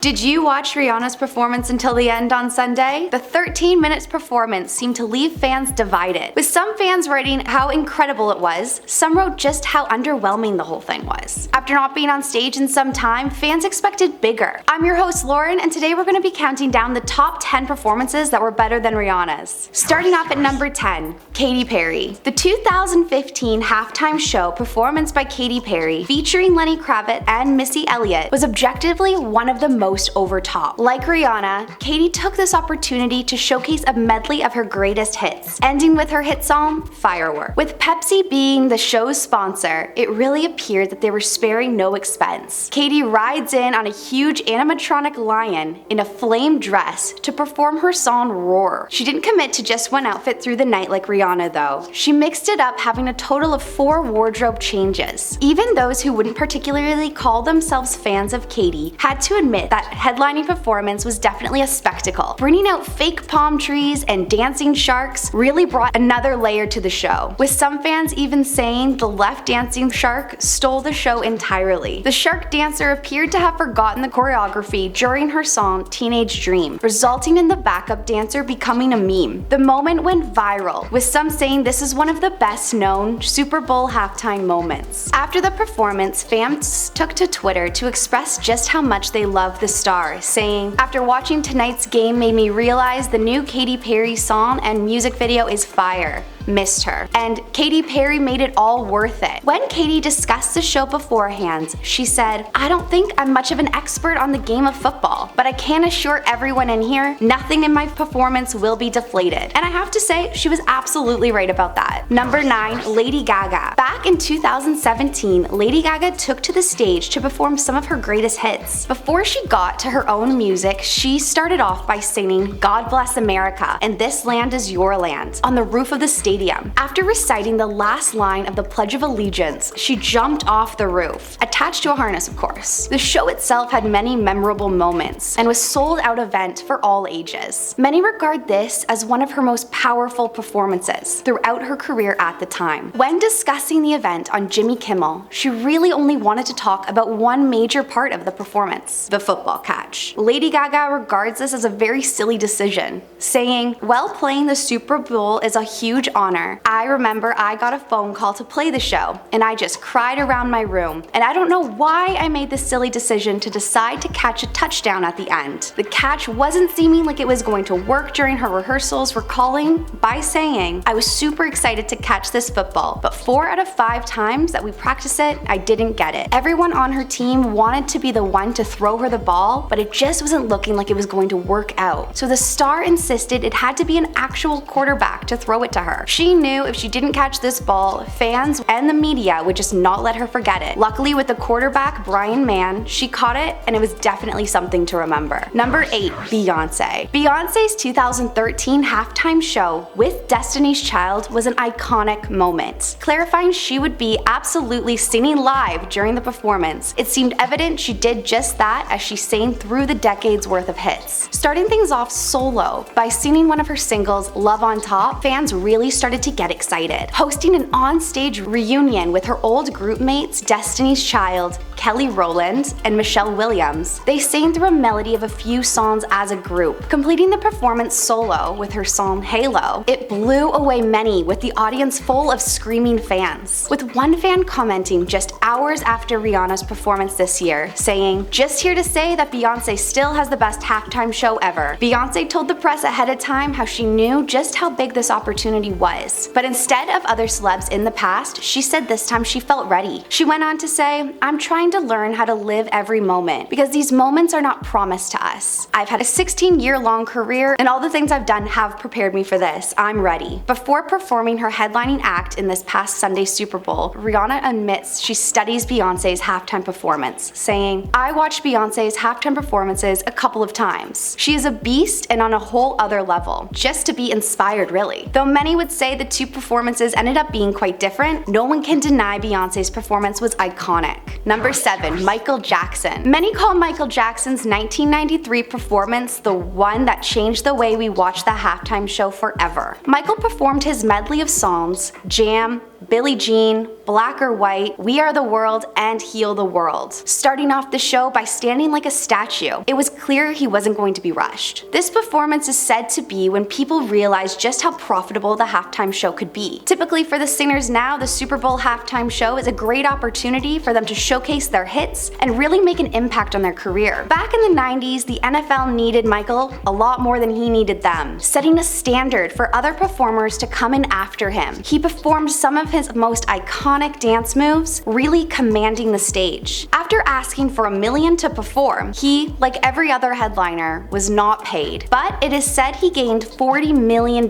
Did you watch Rihanna's performance until the end on Sunday? The 13 minutes performance seemed to leave fans divided, with some fans writing how incredible it was, some wrote just how underwhelming the whole thing was. After not being on stage in some time, fans expected bigger. I'm your host Lauren, and today we're going to be counting down the top 10 performances that were better than Rihanna's. Starting off at number 10, Katy Perry. The 2015 halftime show performance by Katy Perry, featuring Lenny Kravitz and Missy Elliott, was objectively one of the most over top. Like Rihanna, Katy took this opportunity to showcase a medley of her greatest hits, ending with her hit song, Firework. With Pepsi being the show's sponsor, it really appeared that they were sparing no expense. Katy rides in on a huge animatronic lion in a flame dress to perform her song Roar. She didn't commit to just one outfit through the night like Rihanna though. She mixed it up, having a total of 4 wardrobe changes. Even those who wouldn't particularly call themselves fans of Katy had to admit that headlining performance was definitely a spectacle. Bringing out fake palm trees and dancing sharks really brought another layer to the show, with some fans even saying the left dancing shark stole the show entirely. The shark dancer appeared to have forgotten the choreography during her song Teenage Dream, resulting in the backup dancer becoming a meme. The moment went viral, with some saying this is one of the best known Super Bowl halftime moments. After the performance, fans took to Twitter to express just how much they loved the star, saying, "After watching tonight's game made me realize the new Katy Perry song and music video is fire. Missed her." And Katy Perry made it all worth it. When Katy discussed the show beforehand, she said, "I don't think I'm much of an expert on the game of football, but I can assure everyone in here, nothing in my performance will be deflated." And I have to say, she was absolutely right about that. Number 9, Lady Gaga. Back in 2017, Lady Gaga took to the stage to perform some of her greatest hits. Before she got to her own music, she started off by singing "God Bless America" and "This Land Is Your Land" on the roof of the stadium. After reciting the last line of the Pledge of Allegiance, she jumped off the roof, attached to a harness of course. The show itself had many memorable moments and was sold out event for all ages. Many regard this as one of her most powerful performances throughout her career at the time. When discussing the event on Jimmy Kimmel, she really only wanted to talk about one major part of the performance, the football catch. Lady Gaga regards this as a very silly decision, saying, "While playing the Super Bowl is a huge honor. I remember I got a phone call to play the show, and I just cried around my room, and I don't know why I made this silly decision to decide to catch a touchdown at the end. The catch wasn't seeming like it was going to work during her rehearsals, recalling by saying, 'I was super excited to catch this football, but 4 out of 5 times that we practiced it, I didn't get it. Everyone on her team wanted to be the one to throw her the ball, but it just wasn't looking like it was going to work out. So the star insisted it had to be an actual quarterback to throw it to her. She knew if she didn't catch this ball, fans and the media would just not let her forget it. Luckily with the quarterback, Brian Mann, she caught it, and it was definitely something to remember." Number 8, Beyonce. Beyonce's 2013 halftime show with Destiny's Child was an iconic moment. Clarifying she would be absolutely singing live during the performance, it seemed evident she did just that as she sang through the decade's worth of hits. Starting things off solo by singing one of her singles, Love on Top, fans really started to get excited. Hosting an on-stage reunion with her old group mates Destiny's Child, Kelly Rowland, and Michelle Williams, they sang through a melody of a few songs as a group, completing the performance solo with her song Halo. It blew away many, with the audience full of screaming fans, with one fan commenting just hours after Rihanna's performance this year, saying, "Just here to say that Beyonce still has the best halftime show ever." Beyonce told the press ahead of time how she knew just how big this opportunity was. But instead of other celebs in the past, she said this time she felt ready. She went on to say, "I'm trying to learn how to live every moment, because these moments are not promised to us. I've had a 16-year-long career, and all the things I've done have prepared me for this. I'm ready." Before performing her headlining act in this past Sunday's Super Bowl, Rihanna admits she studies Beyonce's halftime performance, saying, "I watched Beyonce's halftime performances a couple of times. She is a beast and on a whole other level. Just to be inspired really." Though many would say the two performances ended up being quite different, no one can deny Beyonce's performance was iconic. Number 7, Michael Jackson. Many call Michael Jackson's 1993 performance the one that changed the way we watch the halftime show forever. Michael performed his medley of songs, Jam, Billie Jean, Black or White, We Are the World, and Heal the World, starting off the show by standing like a statue. It was clear he wasn't going to be rushed. This performance is said to be when people realized just how profitable the halftime show could be. Typically for the singers now, the Super Bowl halftime show is a great opportunity for them to showcase their hits and really make an impact on their career. Back in the 90s, the NFL needed Michael a lot more than he needed them, setting a standard for other performers to come in after him. He performed some of his most iconic dance moves, really commanding the stage. After asking for $1 million to perform, he, like every other headliner, was not paid. But it is said he gained $40 million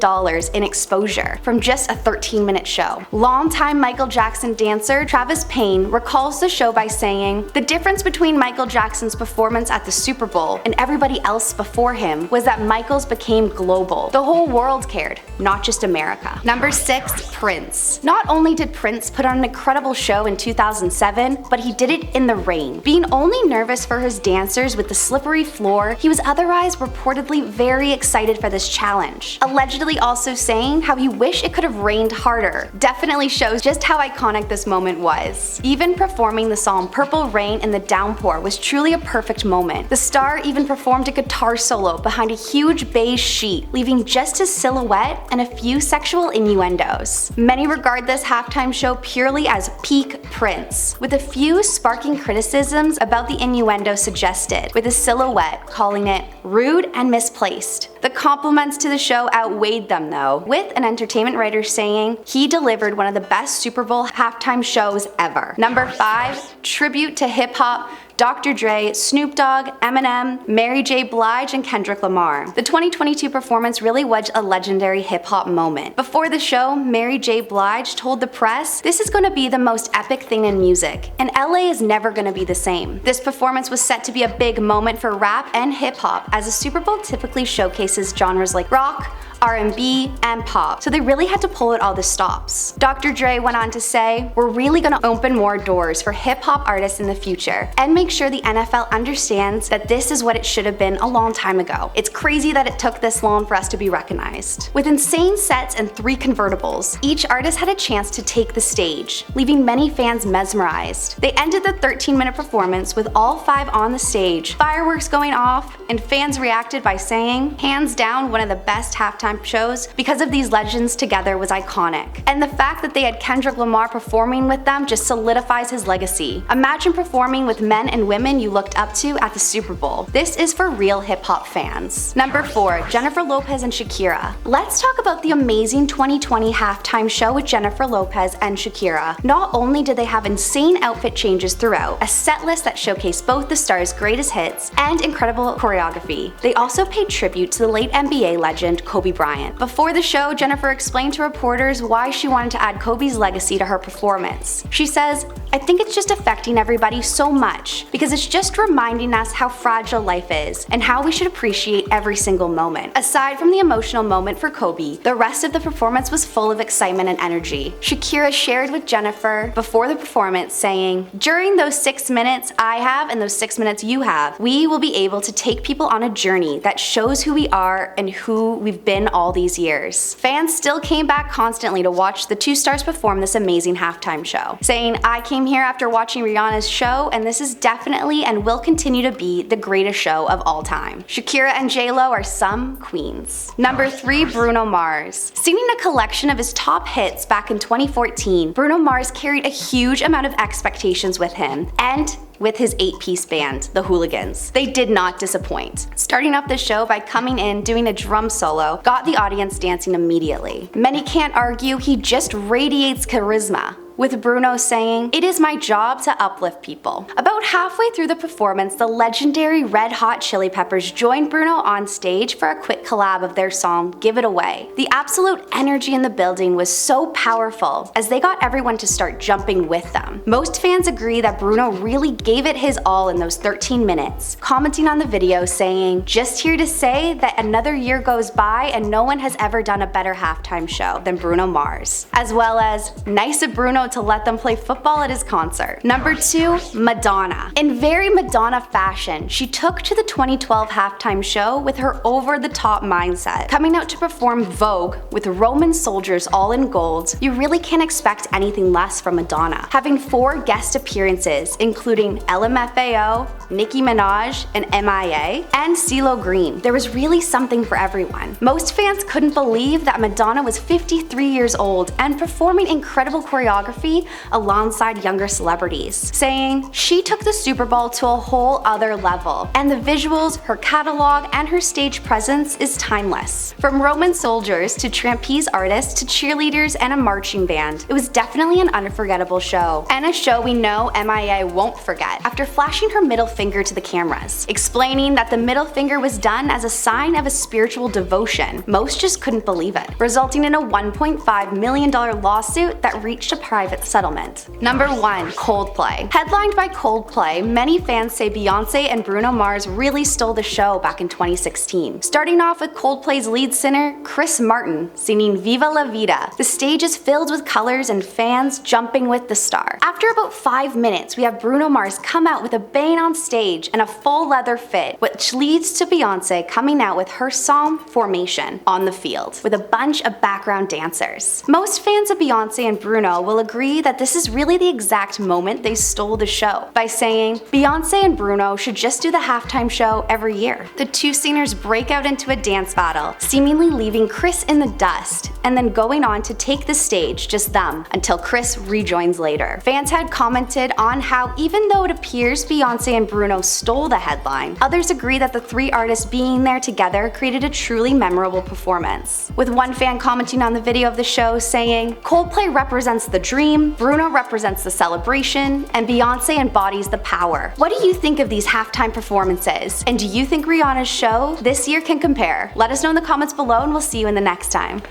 in exposure from just a 13-minute show. Longtime Michael Jackson dancer Travis Payne recalls the show by saying, "The difference between Michael Jackson's performance at the Super Bowl and everybody else before him was that Michael's became global. The whole world cared, not just America." Number 6, Prince. Not only did Prince put on an incredible show in 2007, but he did it in the rain. Being only nervous for his dancers with the slippery floor, he was otherwise reportedly very excited for this challenge. Allegedly also saying how he wished it could have rained harder. Definitely shows just how iconic this moment was. Even performing the song Purple Rain in the downpour was truly a perfect moment. The star even performed a guitar solo behind a huge beige sheet, leaving just his silhouette and a few sexual innuendos. Many regard this halftime show purely as peak Prince, with a few sparking criticisms about the innuendo suggested, with his silhouette calling it rude and misplaced. The compliments to the show outweighed them though, with an entertainment writer saying he delivered one of the best Super Bowl halftime shows ever. Number 5, tribute to hip-hop, Dr. Dre, Snoop Dogg, Eminem, Mary J. Blige, and Kendrick Lamar. The 2022 performance really was a legendary hip-hop moment. Before the show, Mary J. Blige told the press, "This is going to be the most epic thing in music, and LA is never going to be the same." This performance was set to be a big moment for rap and hip-hop, as the Super Bowl typically showcases genres like rock, R&B, and pop, so they really had to pull out all the stops. Dr. Dre went on to say, "We're really gonna open more doors for hip-hop artists in the future and make sure the NFL understands that this is what it should have been a long time ago. It's crazy that it took this long for us to be recognized." With insane sets and 3 convertibles, each artist had a chance to take the stage, leaving many fans mesmerized. They ended the 13-minute performance with all 5 on the stage, fireworks going off, and fans reacted by saying, "Hands down, one of the best halftime shows because of these legends together was iconic." And the fact that they had Kendrick Lamar performing with them just solidifies his legacy. Imagine performing with men and women you looked up to at the Super Bowl. This is for real hip-hop fans. Number 4, Jennifer Lopez and Shakira. Let's talk about the amazing 2020 halftime show with Jennifer Lopez and Shakira. Not only did they have insane outfit changes throughout, a set list that showcased both the stars' greatest hits, and incredible choreography, they also paid tribute to the late NBA legend Kobe Bryant. Before the show, Jennifer explained to reporters why she wanted to add Kobe's legacy to her performance. She says, "I think it's just affecting everybody so much because it's just reminding us how fragile life is and how we should appreciate every single moment." Aside from the emotional moment for Kobe, the rest of the performance was full of excitement and energy. Shakira shared with Jennifer before the performance saying, "During those 6 minutes I have and those 6 minutes you have, we will be able to take people on a journey that shows who we are and who we've been all these years." Fans still came back constantly to watch the 2 stars perform this amazing halftime show, saying, "I came here after watching Rihanna's show, and this is definitely and will continue to be the greatest show of all time." Shakira and J-Lo are some queens. Number 3, Bruno Mars. Singing a collection of his top hits back in 2014, Bruno Mars carried a huge amount of expectations with him, and with his 8-piece band, the Hooligans. They did not disappoint, starting off the show by coming in doing a drum solo, got the audience dancing immediately. Many can't argue he just radiates charisma, with Bruno saying, "It is my job to uplift people." About halfway through the performance, the legendary Red Hot Chili Peppers joined Bruno on stage for a quick collab of their song, Give It Away. The absolute energy in the building was so powerful as they got everyone to start jumping with them. Most fans agree that Bruno really gave it his all in those 13 minutes, commenting on the video saying, "Just here to say that another year goes by and no one has ever done a better halftime show than Bruno Mars," as well as, "Nice of Bruno to let them play football at his concert. Number 2, Madonna. In very Madonna fashion, she took to the 2012 halftime show with her over-the-top mindset. Coming out to perform Vogue with Roman soldiers all in gold, you really can't expect anything less from Madonna. Having 4 guest appearances, including LMFAO, Nicki Minaj, and MIA, and CeeLo Green, there was really something for everyone. Most fans couldn't believe that Madonna was 53 years old and performing incredible choreography alongside younger celebrities, saying she took the Super Bowl to a whole other level, and the visuals, her catalog, and her stage presence is timeless. From Roman soldiers to trapeze artists to cheerleaders and a marching band, it was definitely an unforgettable show, and a show we know MIA won't forget after flashing her middle finger to the cameras, explaining that the middle finger was done as a sign of a spiritual devotion. Most just couldn't believe it, resulting in a $1.5 million lawsuit that reached a private settlement. Number 1, Coldplay. Headlined by Coldplay, many fans say Beyonce and Bruno Mars really stole the show back in 2016. Starting off with Coldplay's lead singer, Chris Martin, singing Viva La Vida. The stage is filled with colors and fans jumping with the star. After about 5 minutes, we have Bruno Mars come out with a bang on stage and a full leather fit, which leads to Beyonce coming out with her song Formation on the field, with a bunch of background dancers. Most fans of Beyonce and Bruno will agree that this is really the exact moment they stole the show, by saying Beyonce and Bruno should just do the halftime show every year. The two singers break out into a dance battle, seemingly leaving Chris in the dust, and then going on to take the stage, just them, until Chris rejoins later. Fans had commented on how even though it appears Beyonce and Bruno stole the headline, others agree that the 3 artists being there together created a truly memorable performance. With one fan commenting on the video of the show saying, Coldplay represents the dream, Bruno represents the celebration, and Beyonce embodies the power. What do you think of these halftime performances? And do you think Rihanna's show this year can compare? Let us know in the comments below and we'll see you in the next time.